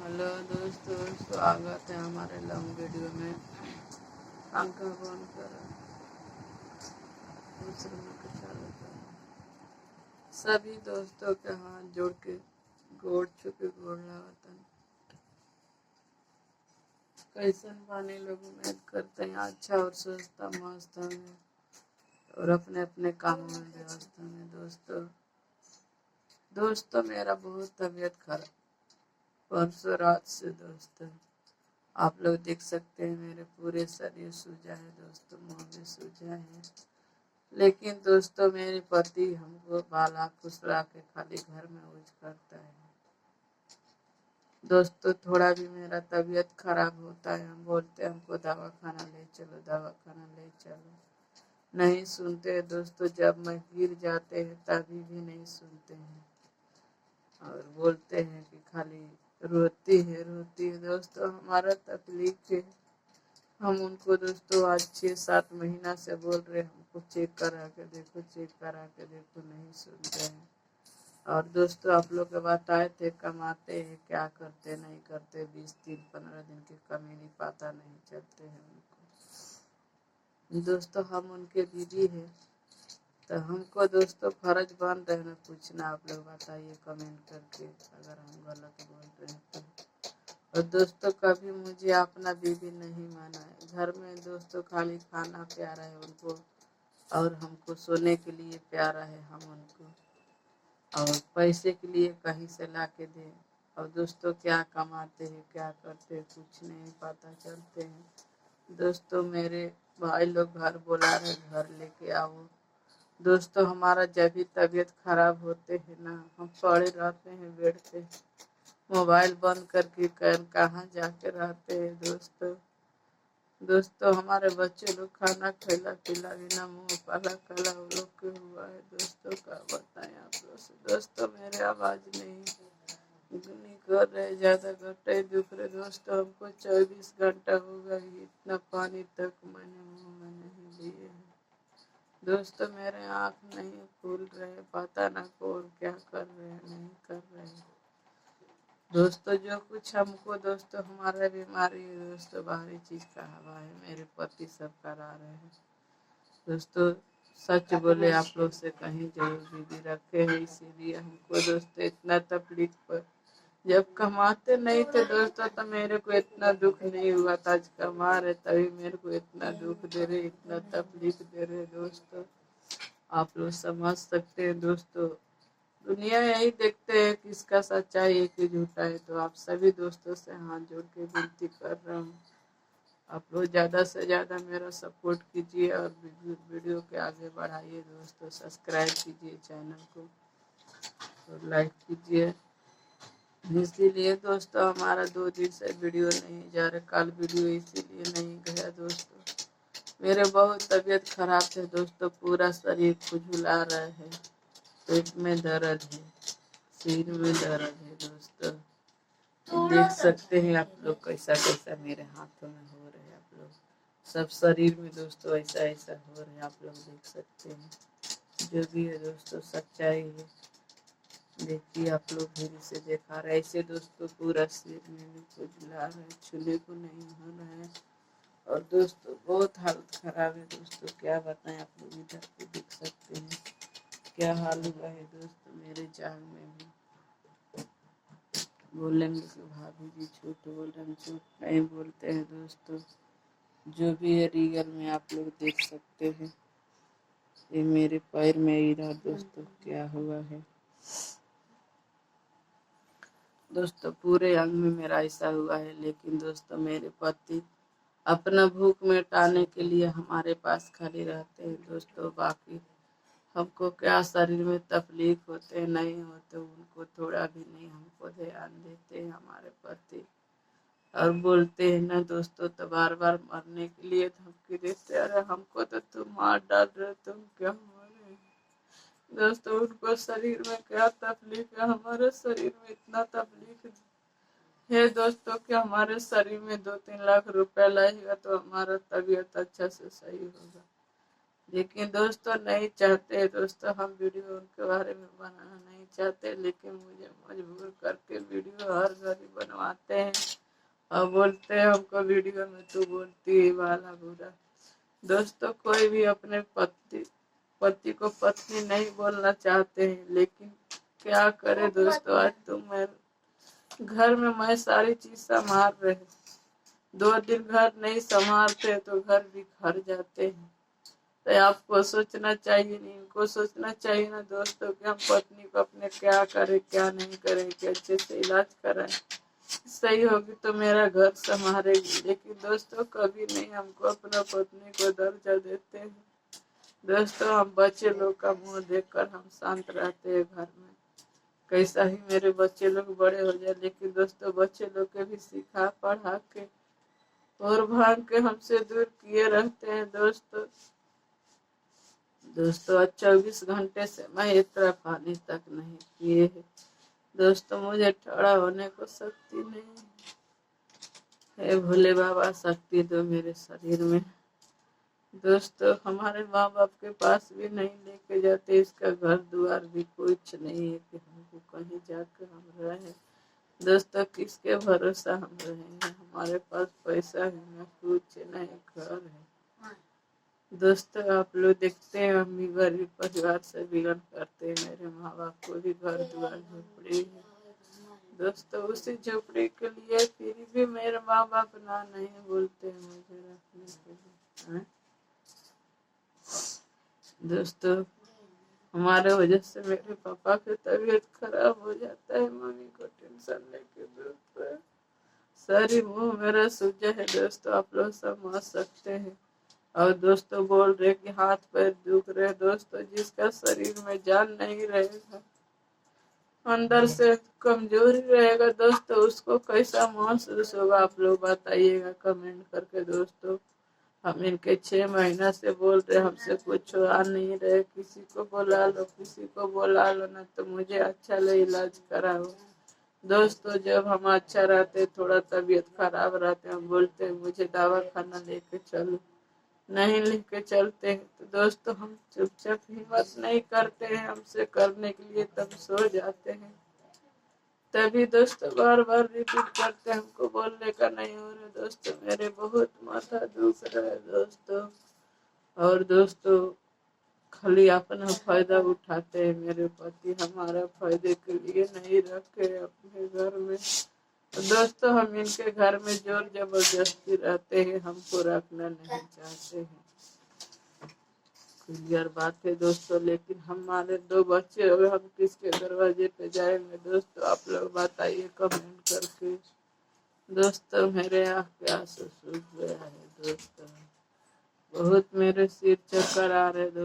Hello दोस्तों, स्वागत है हमारे लॉन्ग वीडियो में। पंखा बंद करो, दूसरे में कुछ चालू करो। सभी दोस्तों के हाथ जोड़ के गोड़ छुके गोड़ लगाता। कैसन पानी लोग उम्मीद करते हैं अच्छा और सस्ता मस्त हमें और अपने अपने कामों में व्यस्त हमें। दोस्तों मेरा बहुत तबीयत खराब परसों रात से दोस्तों आप लोग देख सकते हैं मेरे पूरे शरीर सूजा है दोस्तों, मुँह भी सूजा है। लेकिन दोस्तों मेरे पति हमको बाला फुसला के खाली घर में यूज करता है। दोस्तों थोड़ा भी मेरा तबीयत खराब होता है हम बोलते हैं हमको दवाखाना ले चलो, दवाखाना ले चलो, नहीं सुनते दोस्तों। जब मैं गिर जाते हैं तभी भी नहीं सुनते हैं और बोलते हैं कि खाली रोती है दोस्तों। हमारा तकलीफ है, हम उनको दोस्तों आज 6-7 महीना से बोल रहे हमको चेक करा के देखो, चेक करा के देखो, नहीं सुनते हैं। और दोस्तों आप लोग के बताए थे कमाते हैं क्या करते नहीं करते, 20 दिन 15 दिन की कमी नहीं पाता नहीं चलते हैं उनको। दोस्तों हम उनके बीवी हैं तो हमको दोस्तों फर्ज बन रहे ना पूछना। आप लोग बताइए कमेंट करके अगर हम गलत बोल रहे हैं तो। और दोस्तों कभी मुझे अपना बीवी नहीं माना है। घर में दोस्तों खाली खाना प्यारा है उनको और हमको सोने के लिए प्यारा है हम उनको, और पैसे के लिए कहीं से ला के दें। और दोस्तों क्या कमाते हैं क्या करते हैं कुछ नहीं पता चलते हैं। दोस्तों मेरे भाई लोग घर बुला रहे घर लेके आओ। दोस्तों हमारा जब भी तबीयत खराब होते है ना हम पड़े रहते हैं बेड पे, मोबाइल बंद करके कहाँ जाके रहते हैं दोस्तों हमारे बच्चे लोग खाना खिला पिला बिना मुँह काला काला वो लोग के हुआ है दोस्तों। का बताएं आप लोग से। दोस्तों मेरे आवाज़ नहीं कर रहे, ज़्यादा घटे दुख रहे दोस्तों। हमको 24 घंटा हो गया इतना पानी तक मैंने मुँह में नहीं लिए है दोस्तों। मेरे आँख नहीं खुल रहे, पता ना कौन क्या कर रहे हैं नहीं कर रहे हैं दोस्तों। जो कुछ हमको दोस्तों हमारा बीमारी है दोस्तों, बाहरी चीज़ का हवा है, मेरे पति सब करा रहे हैं दोस्तों। सच बोले आप लोग से कहीं जरूर बीवी रखे हैं, इसीलिए हमको दोस्तों इतना तकलीफ पर। जब कमाते नहीं थे दोस्तों तो मेरे को इतना दुख नहीं हुआ था, आज कमा रहे तभी मेरे को इतना दुख दे रहे, इतना तकलीफ दे रहे दोस्तों। आप लोग समझ सकते हैं दोस्तों। दुनिया यही देखते हैं किसका सच्चाई है कि झूठा है। तो आप सभी दोस्तों से हाथ जोड़ के विनती कर रहा हूँ आप लोग ज़्यादा से ज़्यादा मेरा सपोर्ट कीजिए और वीडियो के आगे बढ़ाइए दोस्तों। सब्सक्राइब कीजिए चैनल को और लाइक कीजिए। इसीलिए दोस्तों हमारा 2 दिन से वीडियो नहीं जा रहा, कल वीडियो इसीलिए नहीं गया दोस्तों। मेरे बहुत तबीयत खराब थे दोस्तों, पूरा शरीर खुजला रहा है, पेट में दर्द है, सिर में दर्द है दोस्तों। देख सकते हैं आप लोग कैसा कैसा मेरे हाथों में हो रहे हैं। आप लोग सब शरीर में दोस्तों ऐसा ऐसा हो रहा है, आप लोग देख सकते हैं। जो भी है दोस्तों सच्चाई है, देखिए आप लोग फिर से देखा रहे ऐसे दोस्तों पूरा सिर में भी खुजला रहा है, छूने को नहीं हो रहा है। और दोस्तों बहुत हालत खराब है दोस्तों, क्या बताएं। आप लोग इधर पे देख सकते हैं क्या हाल हुआ है दोस्तों मेरे जान में भी। बोलेंगे कि भाभी जी झूठ बोल रहे हैं, झूठ नहीं बोलते हैं दोस्तों। जो भी है रियल में आप लोग देख सकते हैं। ये मेरे पैर में इधर दोस्तों क्या हुआ है दोस्तों, पूरे अंग में मेरा ऐसा हुआ है। लेकिन दोस्तों मेरे पति अपना भूख मिटाने के लिए हमारे पास खड़े रहते हैं दोस्तों। बाकी हमको क्या शरीर में तकलीफ होते नहीं होते उनको थोड़ा भी नहीं हमको ध्यान देते हैं हमारे पति। और बोलते हैं ना दोस्तों तो बार बार मरने के लिए धमकी देते, अरे हमको तो तुम मार डाल रहे तुम क्या मरे दोस्तों। उनको शरीर में क्या तकलीफ है, हमारे शरीर में इतना तकलीफ है दोस्तों कि हमारे शरीर में 2-3 लाख रुपया लगेगा तो हमारा तबीयत अच्छा से सही होगा। लेकिन दोस्तों नहीं चाहते, दोस्तों हम वीडियो उनके बारे में बनाना नहीं चाहते, लेकिन मुझे मजबूर करके वीडियो हर घड़ी बनवाते हैं और बोलते हैं हमको वीडियो में तू बोलती है वाला बुरा। दोस्तों कोई भी अपने पति को पत्नी नहीं बोलना चाहते हैं, लेकिन क्या करे दोस्तों, आज तुम मैं घर में मैं सारी चीज संभाल रहे, 2 दिन घर नहीं संभालते तो घर बिखर जाते हैं। तो आपको सोचना चाहिए, नहीं इनको सोचना चाहिए ना दोस्तों कि हम पत्नी को अपने क्या करें क्या नहीं करें, कि अच्छे से इलाज कराएं, सही होगी तो मेरा घर संभालेगी। लेकिन दोस्तों कभी नहीं हमको अपना पत्नी को दर्जा देते हैं। दोस्तों हम बच्चे लोग का मुंह देखकर हम शांत रहते हैं घर में, कैसा ही मेरे बच्चे लोग बड़े हो जाए, लेकिन दोस्तों बच्चे लोग के भी सिखा पढ़ा के और भाग के हमसे दूर किए रहते हैं। दोस्तों आज 24 घंटे से मैं एक तरह पानी तक नहीं पिए है। दोस्तों मुझे ठड़ा होने को शक्ति नहीं है, भोले बाबा शक्ति दो मेरे शरीर में। दोस्तों हमारे माँ बाप के पास भी नहीं लेके जाते, इसका घर द्वार भी कुछ नहीं है कि हमको कहीं जाकर हम रहे। दोस्तों किसके भरोसा हम रहेंगे, हमारे पास पैसा है ना कुछ नहीं घर है। दोस्तों आप लोग देखते हैं हम भी गरीब परिवार से बिलोंग करते हैं, मेरे माँ बाप को भी घर द्वार झोपड़ी है। दोस्तों उसी झोपड़ी के लिए फिर भी मेरे माँ बाप ना नहीं बोलते हैं मुझे रखने के लिए। दोस्तों हमारे वजह से मेरे पापा की तबीयत खराब हो जाता है, मम्मी को टेंशन लेके दोस्तों सारी मुंह मेरा सूजा है। दोस्तों आप लोग समझ सकते हैं। और दोस्तों बोल रहे कि हाथ पैर दुख रहे, दोस्तों जिसका शरीर में जान नहीं रहेगा, अंदर से कमजोरी रहेगा, दोस्तों उसको कैसा महसूस होगा आप लोग बताइएगा कमेंट करके। दोस्तों हम इनके 6 महीना से बोल रहे, हमसे कुछ आ नहीं रहे, किसी को बुला लो किसी को बुला लो ना तो मुझे अच्छा ले इलाज कराओ। दोस्तों जब हम अच्छा रहते, थोड़ा तबीयत खराब रहते, हम बोलते मुझे दवा खाना लेके चलो, नहीं लेके चलते हैं तो दोस्तों हम चुपचाप हिम्मत नहीं करते हैं हमसे करने के लिए, तब सो जाते हैं। तभी दोस्तों बार बार रिपीट करते हैं, हमको बोलने का नहीं हो रहा। दोस्तों मेरे बहुत माथा दुख रहा है दोस्तों, और दोस्तों खाली अपना फायदा उठाते हैं मेरे पति, हमारा फायदे के लिए नहीं रखे अपने घर में। दोस्तों हम इनके घर में जोर जबरदस्ती रहते हैं, हमको रखना नहीं चाहते हैं, क्लियर बात है दोस्तों। लेकिन हमारे 2 बच्चे हो, हम किसके दरवाजे पे जाएंगे दोस्तों, आप लोग बताइए कमेंट करके। दोस्तों मेरे आँख के आंसू सूख गया है दोस्तों, बहुत मेरे सिर चक्कर आ रहे दोस्तों।